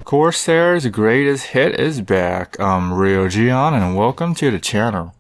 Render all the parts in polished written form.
Corsair's greatest hit is back. I'm Rio Gion and welcome to the channel.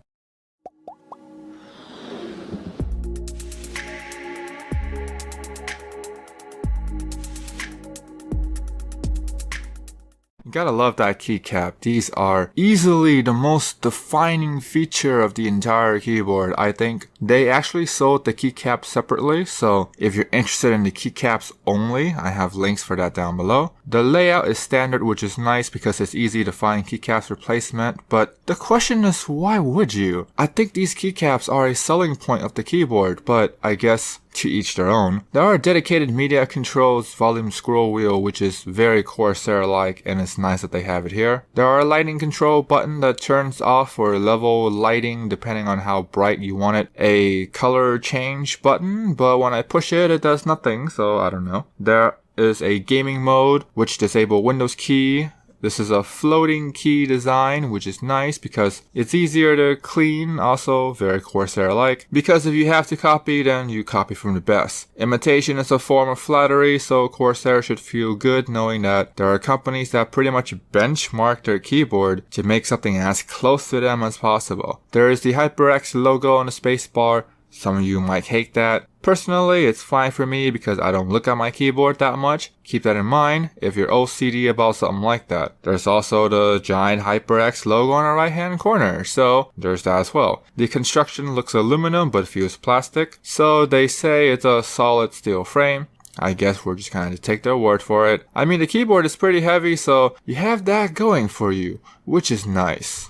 You gotta love that keycap. These are easily the most defining feature of the entire keyboard. I think they actually sold the keycaps separately, so if you're interested in the keycaps only, I have links for that down below. The layout is standard, which is nice because it's easy to find keycaps replacement, but the question is, why would you? I think these keycaps are a selling point of the keyboard, but I guess to each their own. There are dedicated media controls, volume scroll wheel, which is very Corsair-like, and it's nice that they have it here. There are a lighting control button that turns off or level lighting depending on how bright you want it. A color change button, but when I push it, it does nothing, so I don't know. There is a gaming mode, which disable Windows key. This is a floating key design, which is nice because it's easier to clean, also very Corsair-like. Because if you have to copy, then you copy from the best. Imitation is a form of flattery, so Corsair should feel good knowing that there are companies that pretty much benchmark their keyboard to make something as close to them as possible. There is the Hyperx logo on the spacebar. Some of you might hate that. Personally, it's fine for me because I don't look at my keyboard that much. Keep that in mind if you're OCD about something like that. There's also the giant Hyperx logo on the right hand corner, so there's that as well. The construction looks aluminum but feels plastic, so they say it's a solid steel frame. I guess we're just going to take their word for it. I mean, the keyboard is pretty heavy, so you have that going for you, which is nice.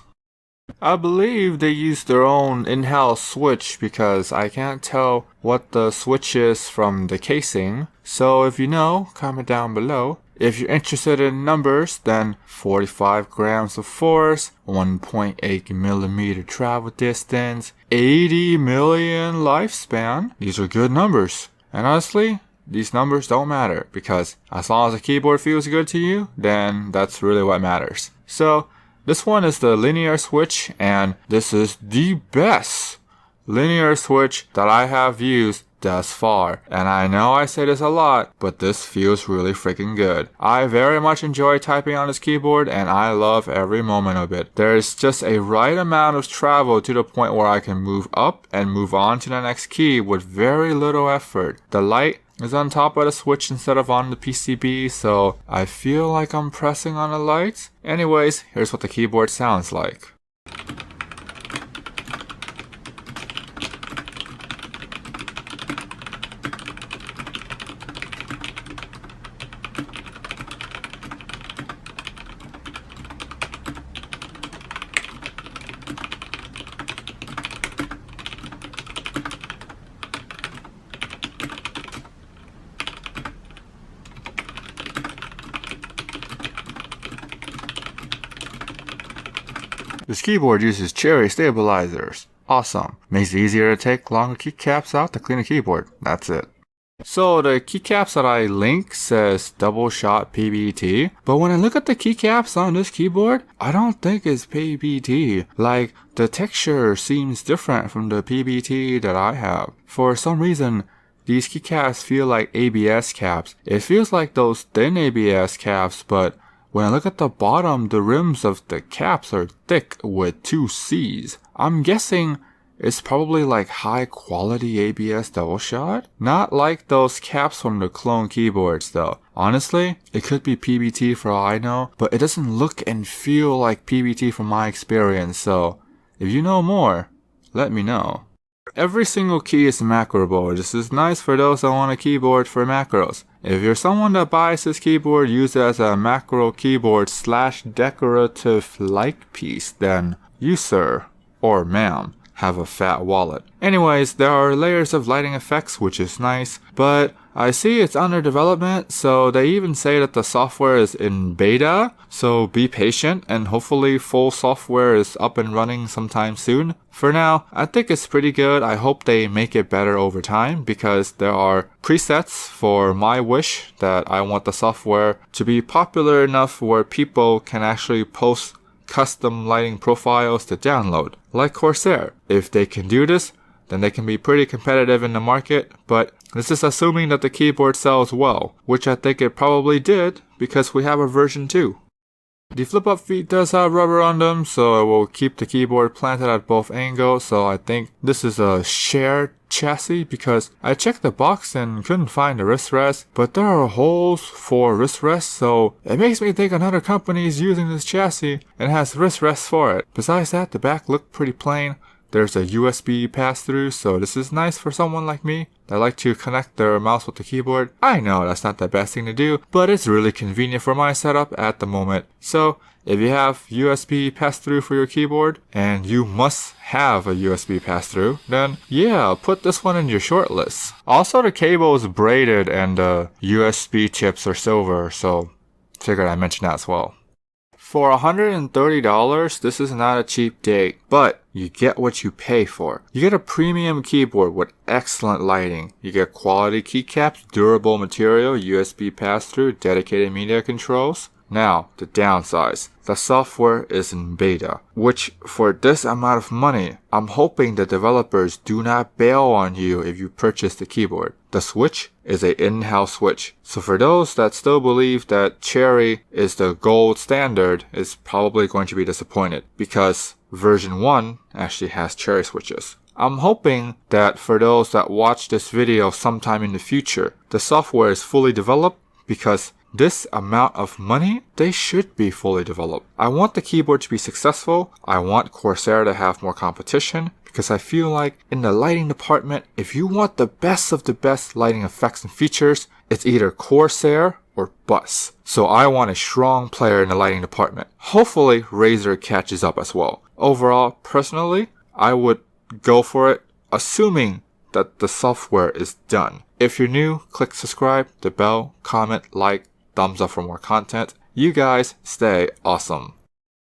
I believe they use their own in-house switch because I can't tell what the switch is from the casing. So if you know, comment down below. If you're interested in numbers, then 45 grams of force, 1.8 millimeter travel distance, 80 million lifespan. These are good numbers. And honestly, these numbers don't matter because as long as the keyboard feels good to you, then that's really what matters. So this one is the linear switch, and this is the best linear switch that I have used thus far. And I know I say this a lot, but this feels really freaking good. I very much enjoy typing on this keyboard, and I love every moment of it. There is just a right amount of travel to the point where I can move up and move on to the next key with very little effort. The light is on top of the switch instead of on the PCB, so I feel like I'm pressing on the lights. Anyways, here's what the keyboard sounds like. This keyboard uses cherry stabilizers. Awesome. Makes it easier to take longer keycaps out to clean the keyboard. That's it. So the keycaps that I link says double shot PBT, but when I look at the keycaps on this keyboard, I don't think it's PBT. Like, the texture seems different from the PBT that I have. For some reason, these keycaps feel like ABS caps. It feels like those thin ABS caps, but when I look at the bottom, the rims of the caps are thick with 2 C's. I'm guessing it's probably like high quality ABS double shot. Not like those caps from the clone keyboards though. Honestly, it could be PBT for all I know, but it doesn't look and feel like PBT from my experience, so if you know more, let me know. Every single key is macroable. This is nice for those that want a keyboard for macros. If you're someone that buys this keyboard, use it as a macro keyboard / decorative like piece, then you, sir, or ma'am, have a fat wallet. Anyways, there are layers of lighting effects, which is nice, but I see it's under development, so they even say that the software is in beta, so be patient and hopefully full software is up and running sometime soon. For now, I think it's pretty good. I hope they make it better over time because there are presets for my wish that I want the software to be popular enough where people can actually post custom lighting profiles to download, like Corsair. If they can do this, then they can be pretty competitive in the market, but This is assuming that the keyboard sells well, which I think it probably did because we have a version 2. The flip-up feet does have rubber on them, so it will keep the keyboard planted at both angles, so I think this is a shared chassis because I checked the box and couldn't find the wrist rest, but there are holes for wrist rests, so it makes me think another company is using this chassis and has wrist rests for it. Besides that, the back looked pretty plain. There's a USB pass-through, so this is nice for someone like me that like to connect their mouse with the keyboard. I know that's not the best thing to do, but it's really convenient for my setup at the moment. So if you have USB pass-through for your keyboard, and you must have a USB pass-through, then yeah, put this one in your short list. Also, the cable is braided and the USB tips are silver, so figured I'd mention that as well. For $130, this is not a cheap date, but you get what you pay for. You get a premium keyboard with excellent lighting. You get quality keycaps, durable material, USB pass-through, dedicated media controls. Now, the downsides. The software is in beta, which for this amount of money, I'm hoping the developers do not bail on you if you purchase the keyboard. The switch is an in-house switch. So for those that still believe that Cherry is the gold standard, is probably going to be disappointed because version 1 actually has Cherry switches. I'm hoping that for those that watch this video sometime in the future, the software is fully developed because this amount of money, they should be fully developed. I want the keyboard to be successful. I want Corsair to have more competition because I feel like in the lighting department, if you want the best of the best lighting effects and features, it's either Corsair or bust. So I want a strong player in the lighting department. Hopefully Razer catches up as well. Overall, personally, I would go for it, assuming that the software is done. If you're new, click subscribe, the bell, comment, like, thumbs up for more content. You guys stay awesome.